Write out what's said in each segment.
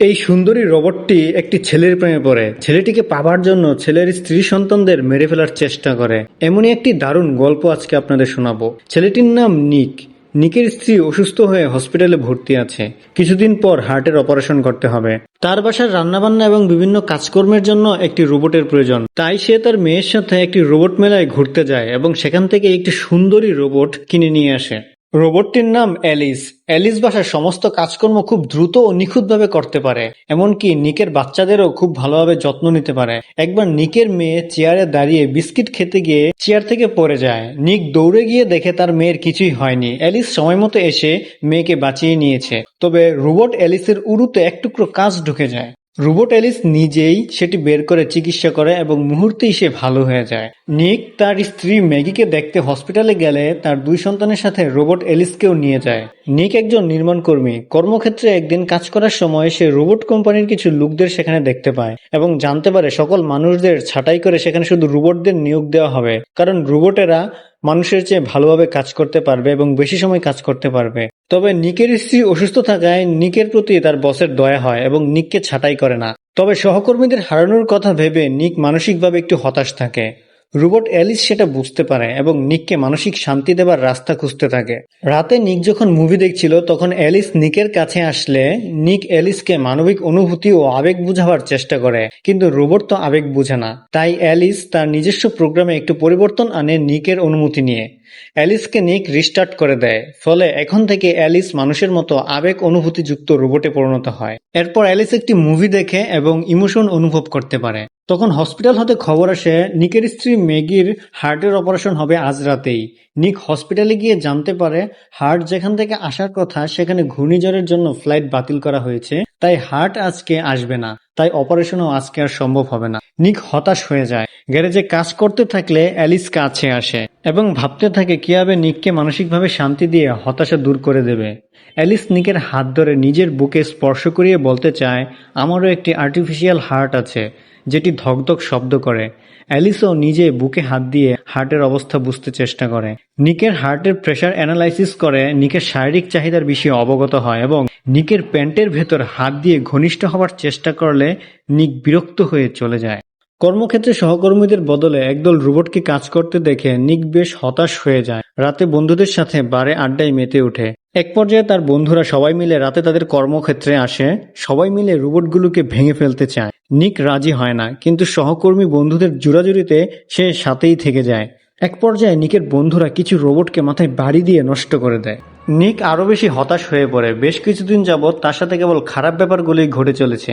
এই সুন্দরী রোবটটি একটি ছেলের প্রেমে পড়ে। ছেলেটিকে পাবার জন্য ছেলের স্ত্রী সন্তানদের মেরে ফেলার চেষ্টা করে। এমনই একটি দারুণ গল্প আজকে আপনাদের শোনাবো। ছেলেটির নাম নিক। নিকের স্ত্রী অসুস্থ হয়ে হসপিটালে ভর্তি আছে। কিছুদিন পর হার্টের অপারেশন করতে হবে। তার বাসার রান্নাবান্না এবং বিভিন্ন কাজকর্মের জন্য একটি রোবটের প্রয়োজন। তাই সে তার মেয়ের সাথে একটি রোবট মেলায় ঘুরতে যায় এবং সেখান থেকে একটি সুন্দরী রোবট কিনে নিয়ে আসে। রোবটটির নাম অ্যালিস। অ্যালিস বাসার সমস্ত কাজকর্ম খুব দ্রুত ও নিখুঁতভাবে করতে পারে। এমনকি নিকের বাচ্চাদেরও খুব ভালোভাবে যত্ন নিতে পারে। একবার নিকের মেয়ে চেয়ারে দাঁড়িয়ে বিস্কিট খেতে গিয়ে চেয়ার থেকে পড়ে যায়। নিক দৌড়ে গিয়ে দেখে তার মেয়ের কিছুই হয়নি। অ্যালিস সময় মতো এসে মেয়েকে বাঁচিয়ে নিয়েছে। তবে রোবট অ্যালিসের উরুতে এক টুকরো কাঁচ ঢুকে যায়। রোবট অ্যালিস নিজেই সেটি বের করে চিকিৎসা করে এবং মুহূর্তেই সে ভালো হয়ে যায়। নিক তার স্ত্রী ম্যাগিকে দেখতে হসপিটালে গেলে তার দুই সন্তানের সাথে রোবট অ্যালিসকেও নিয়ে যায়। নিক একজন নির্মাণ কর্মী। কর্মক্ষেত্রে একদিন কাজ করার সময় সে রোবট কোম্পানির কিছু লোকদের সেখানে দেখতে পায় এবং জানতে পারে সকল মানুষদের ছাঁটাই করে সেখানে শুধু রোবটদের নিয়োগ দেওয়া হবে, কারণ রোবটেরা মানুষের চেয়ে ভালোভাবে কাজ করতে পারবে এবং বেশি সময় কাজ করতে পারবে। তবে নিকের স্ত্রী অসুস্থ থাকায় নিকের প্রতি তার বসের দয়া হয় এবং নিককে ছাঁটাই করে না। তবে সহকর্মীদের হারানোর কথা ভেবে নিক মানসিকভাবে একটু হতাশ থাকে। রোবট অ্যালিস সেটা বুঝতে পারে এবং নিককে মানসিক শান্তি দেবার রাস্তা খুঁজতে থাকে। রাতে নিক যখন মুভি দেখছিল তখন অ্যালিস নিকের কাছে আসলে নিক অ্যালিসকে মানবিক অনুভূতি ও আবেগ বুঝাবার চেষ্টা করে, কিন্তু রোবট তো আবেগ বুঝে না। তাই অ্যালিস তার নিজস্ব প্রোগ্রামে একটু পরিবর্তন আনে নিকের অনুমতি নিয়ে। অ্যালিসকে নিক রিস্টার্ট করে দেয়, ফলে এখন থেকে অ্যালিস মানুষের মতো আবেগ অনুভূতিযুক্ত রোবটে পরিণত হয়। এরপর অ্যালিস একটি মুভি দেখে এবং ইমোশন অনুভব করতে পারে। তখন হসপিটাল হতে খবর আসে নিকের স্ত্রী ম্যাগির হার্টের অপারেশন হবে আজ রাতেই। নিক হসপিটালে গিয়ে জানতে পারে হার্ট যেখান থেকে আসার কথা সেখানে ঘূর্ণিঝড়ের জন্য ফ্লাইট বাতিল করা হয়েছে, তাই হার্ট আজকে আসবে না, তাই অপারেশনও আজকে আর সম্ভব হবে না। নিক হতাশ হয়ে যায়। গ্যারেজে কাজ করতে থাকলে অ্যালিস কাছে আসে এবং ভাবতে থাকে কিভাবে নিককে মানসিকভাবে শান্তি দিয়ে হতাশা দূর করে দেবে। অ্যালিস নিকের হাত ধরে নিজের বুকে স্পর্শ করিয়ে বলতে চায়, আমারও একটি আর্টিফিশিয়াল হার্ট আছে যেটি ধকধক শব্দ করে। অ্যালিসও নিজে বুকে হাত দিয়ে হার্টের অবস্থা বুঝতে চেষ্টা করে। নিকের হার্টের প্রেশার অ্যানালাইসিস করে নিকের শারীরিক চাহিদার বিষয়ে অবগত হয় এবং নিকের প্যান্টের ভেতর হাত দিয়ে ঘনিষ্ঠ হবার চেষ্টা করলে নিক বিরক্ত হয়ে চলে যায়। কর্মক্ষেত্রে সহকর্মীদের বদলে একদল রোবটকে কাজ করতে দেখে নিক বেশ হতাশ হয়ে যায়। রাতে বন্ধুদের সাথে বারে আড্ডায় মেতে ওঠে। এক পর্যায়ে তার বন্ধুরা সবাই মিলে রাতে তাদের কর্মক্ষেত্রে আসে। সবাই মিলে রোবটগুলোকে ভেঙে ফেলতে চায়। নিক রাজি হয় না, কিন্তু সহকর্মী বন্ধুদের জোরাজুরিতে সে সাথেই থেকে যায়। এক পর্যায়ে নিকের বন্ধুরা কিছু রোবটকে মাথায় বাড়ি দিয়ে নষ্ট করে দেয়। নিক আরো বেশি হতাশ হয়ে পড়ে। বেশ কিছুদিন যাবৎ তার সাথে কেবল খারাপ ব্যাপারগুলোই ঘটে চলেছে।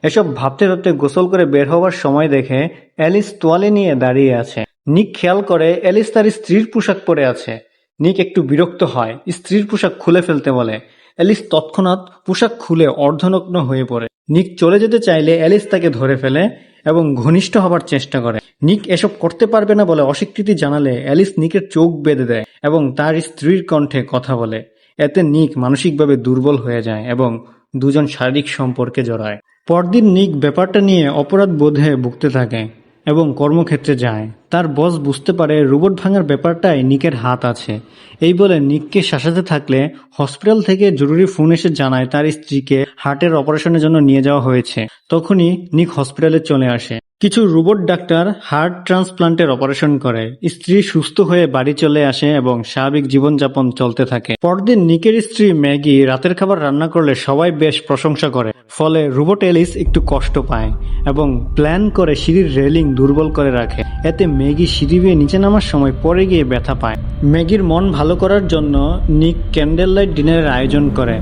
এসব ভাবতে ভাবতে গোসল করে বের হওয়ার সময় দেখে অ্যালিস তোয়ালে নিয়ে দাঁড়িয়ে আছে। নিক খেয়াল করে অ্যালিস তার স্ত্রীর পোশাক পরে আছে। নিক একটু বিরক্ত হয়, স্ত্রীর পোশাক খুলে ফেলতে বলে। অ্যালিস তৎক্ষণাৎ পোশাক খুলে অর্ধনগ্ন হয়ে পড়ে। নিক চলে যেতে চাইলে অ্যালিস তাকে ধরে ফেলে এবং ঘনিষ্ঠ হবার চেষ্টা করে। নিক এসব করতে পারবে না বলে অস্বীকৃতি জানালে অ্যালিস নিকের চোখ বেঁধে দেয় এবং তার স্ত্রীর কণ্ঠে কথা বলে। এতে নিক মানসিকভাবে দুর্বল হয়ে যায় এবং দুজন শারীরিক সম্পর্কে জড়ায়। পরদিন নিক ব্যাপারটা নিয়ে অপরাধ বোধে ভুগতে থাকে এবং কর্মক্ষেত্রে যায়। তার বস বুঝতে পারে রোবট ভাঙার ব্যাপারটায় নিকের হাত আছে। এই বলে নিককে শাসাতে থাকলে হসপিটাল থেকে জরুরি ফোন এসে জানায় তার স্ত্রীকে হার্টের অপারেশনের জন্য নিয়ে যাওয়া হয়েছে। তখনই নিক হসপিটালে চলে আসে। কিছু রোবট ডাক্তার হার্ট ট্রান্সপ্লান্টের অপারেশন করে। স্ত্রী সুস্থ হয়ে বাড়ি চলে আসে এবং স্বাভাবিক জীবনযাপন চলতে থাকে। পরদিন নিকের স্ত্রী ম্যাগি রাতের খাবার রান্না করলে সবাই বেশ প্রশংসা করে। ফলে রোবট অ্যালিস একটু কষ্ট পায় এবং প্ল্যান করে সিঁড়ির রেলিং দুর্বল করে রাখে। এতে ম্যাগি সিঁড়ি বেয়ে নিচে নামার সময় পড়ে গিয়ে ব্যথা পায়। ম্যাগির মন ভালো করার জন্য নিক ক্যান্ডেল লাইট ডিনারের আয়োজন করে।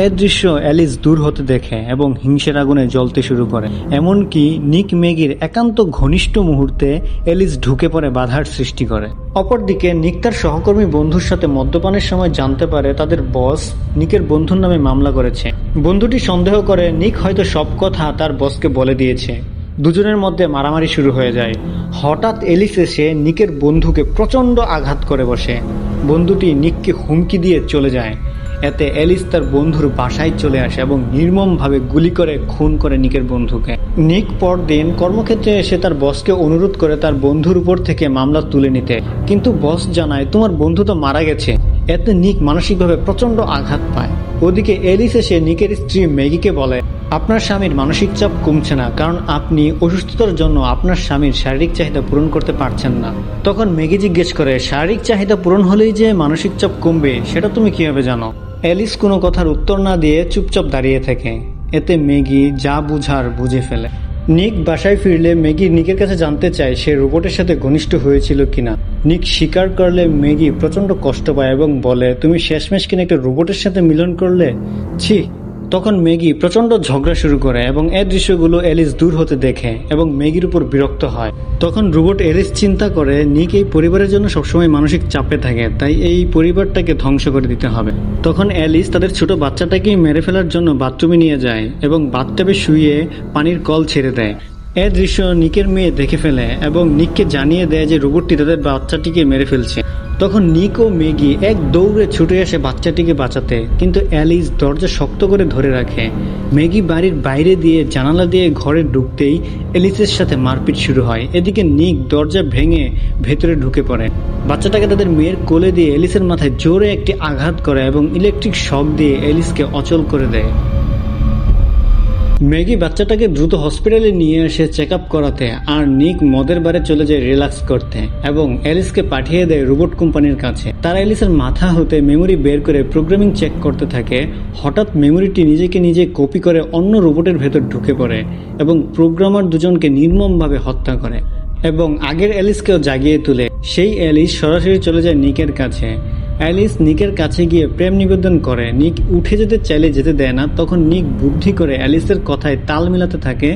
এই দৃশ্য অ্যালিস দূর হতে দেখে এবং হিংসের আগুনে জ্বলতে শুরু করে। এমনকি নিক ম্যাগির একান্ত ঘনিষ্ঠ মুহূর্তে অ্যালিস ঢুকে পড়ে বাধার সৃষ্টি করে। অপরদিকে নিক তার সহকর্মী বন্ধুর সাথে মদ্যপানের সময় জানতে পারে তাদের বস নিকের বন্ধুর নামে মামলা করেছে। বন্ধুটি সন্দেহ করে নিক হয়তো সব কথা তার বসকে বলে দিয়েছে। দুজনের মধ্যে মারামারি শুরু হয়ে যায়। হঠাৎ অ্যালিস এসে নিকের বন্ধুকে প্রচণ্ড আঘাত করে বসে। বন্ধুটি নিককে হুমকি দিয়ে চলে যায়। এতে অ্যালিস তার বন্ধুর বাসায় চলে আসে এবং নির্মমভাবে গুলি করে খুন করে নিকের বন্ধুকে। নিক পরদিন কর্মক্ষেত্রে এসে তার বসকে অনুরোধ করে তার বন্ধুর উপর থেকে মামলা তুলে নিতে, কিন্তু বস জানায় তোমার বন্ধু তো মারা গেছে। এতে নিক মানসিকভাবে প্রচণ্ড আঘাত পায়। ওদিকে অ্যালিস এসে নিকের স্ত্রী ম্যাগিকে বলে আপনার স্বামীর মানসিক চাপ কমছে না কারণ আপনি অসুস্থতার জন্য আপনার স্বামীর শারীরিক চাহিদা পূরণ করতে পারছেন না। তখন ম্যাগি জিজ্ঞেস করে, শারীরিক চাহিদা পূরণ হলেই যে মানসিক চাপ কমবে সেটা তুমি কিভাবে জানো? অ্যালিস কোনো কথার উত্তর না দিয়ে চুপচাপ দাঁড়িয়ে থাকে। এতে ম্যাগি যা বুঝার বুঝে ফেলে। নিক বাসায় ফিরলে ম্যাগি নিকের কাছে জানতে চায় সে রোবটের সাথে ঘনিষ্ঠ হয়েছিল কিনা। নিক স্বীকার করলে ম্যাগি প্রচন্ড কষ্ট পায় এবং বলে, তুমি শেষমেশ কিনা একটা রোবটের সাথে মিলন করলে, ছি। তখন ম্যাগি প্রচন্ড ঝগড়া শুরু করে এবং এই দৃশ্যগুলো অ্যালিস দূর হতে দেখে এবং ম্যাগির উপর বিরক্ত হয়। তখন রোবট অ্যালিস চিন্তা করে নিক এই পরিবারের জন্য সবসময় মানসিক চাপে থাকে, তাই এই পরিবারটাকে ধ্বংস করে দিতে হবে। তখন অ্যালিস তাদের ছোট বাচ্চাটাকেই মেরে ফেলার জন্য বাথরুমে নিয়ে যায় এবং বাথটাবে শুয়ে পানির কল ছেড়ে দেয়। এই দৃশ্য নিকের মেয়ে দেখে ফেলে এবং নিককে জানিয়ে দেয় যে রোবটটি তাদের বাচ্চাটিকে মেরে ফেলছে। তখন নিক ও ম্যাগি এক দৌড়ে ছুটে আসে বাচ্চাটিকে বাঁচাতে, কিন্তু অ্যালিস দরজা শক্ত করে ধরে রাখে। ম্যাগি বাড়ির বাইরে দিয়ে জানালা দিয়ে ঘরে ঢুকতেই অ্যালিসের সাথে মারপিট শুরু হয়। এদিকে নিক দরজা ভেঙে ভেতরে ঢুকে পড়ে। বাচ্চাটাকে তাদের মেয়ের কোলে দিয়ে অ্যালিসের মাথায় জোরে একটি আঘাত করে এবং ইলেকট্রিক শক দিয়ে অ্যালিসকে অচল করে দেয়। ম্যাগি বাচ্চাটাকে দ্রুত হসপিটালে নিয়ে আসে চেক আপ করাতে, আর নিক মদের বারে চলে যায় রিল্যাক্স করতে এবং অ্যালিসকে পাঠিয়ে দেয় রোবট কোম্পানির কাছে। তারা অ্যালিসের মাথা হতে মেমোরি বের করে প্রোগ্রামিং চেক করতে থাকে। হঠাৎ মেমোরিটি নিজেকে নিজে কপি করে অন্য রোবটের ভেতর ঢুকে পড়ে এবং প্রোগ্রামার দুজনকে নির্মমভাবে হত্যা করে এবং আগের অ্যালিসকেও জাগিয়ে তুলে। সেই অ্যালিস সরাসরি চলে যায় নিকের কাছে। অ্যালিস নিকের কাছে গিয়ে প্রেম নিবেদন করে। নিক উঠে যেতে চাইলে যেতে দেয় না। তখন নিক বুদ্ধি করে অ্যালিসের কথায় তাল মিলাতে থাকে।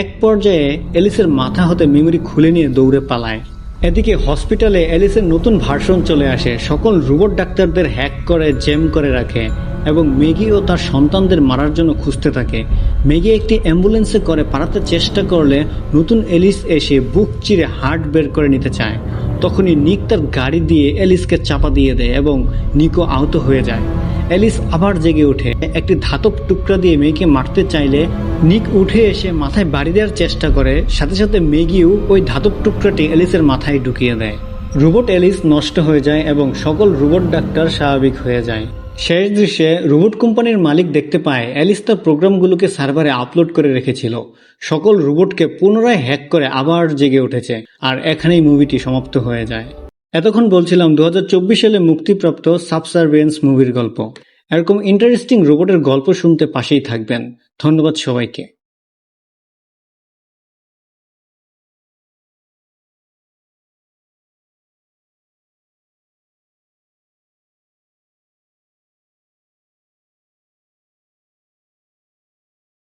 এক পর্যায়ে অ্যালিসের মাথা হতে মেমোরি খুলে নিয়ে দৌড়ে পালায়। এদিকে হসপিটালে অ্যালিসের নতুন ভার্সন চলে আসে। সকল রোবট ডাক্তারদের হ্যাক করে জ্যাম করে রাখে এবং ম্যাগি ও তার সন্তানদের মারার জন্য খুঁজতে থাকে। ম্যাগি একটি অ্যাম্বুলেন্সে করে পালাতে চেষ্টা করলে নতুন অ্যালিস এসে বুক চিরে হার্ট বের করে নিতে চায়। তখনই নিক তার গাড়ি দিয়ে অ্যালিসকে চাপা দিয়ে দেয় এবং নিকও আহত হয়ে যায়। অ্যালিস আবার জেগে ওঠে। একটি ধাতব টুকরা দিয়ে মেয়েকে মারতে চাইলে নিক উঠে এসে মাথায় বাড়ি দেওয়ার চেষ্টা করে। সাথে সাথে ম্যাগিও ওই ধাতব টুকরাটি অ্যালিসের মাথায় ঢুকিয়ে দেয়। রোবট অ্যালিস নষ্ট হয়ে যায় এবং সকল রোবট ডাক্তার স্বাভাবিক হয়ে যায়। শেষ দৃশ্যে রোবট কোম্পানির মালিক দেখতে পায় অ্যালিস তার প্রোগ্রামগুলোকে সার্ভারে আপলোড করে রেখেছিল। সকল রোবটকে পুনরায় হ্যাক করে আবার জেগে উঠেছে। আর এখানেই মুভিটি সমাপ্ত হয়ে যায়। এতক্ষণ বলছিলাম 2024 সালে মুক্তিপ্রাপ্ত সাবসার্ভিয়েন্স মুভির গল্প। এরকম ইন্টারেস্টিং রোবটের গল্প শুনতে পাশেই থাকবেন। ধন্যবাদ সবাইকে।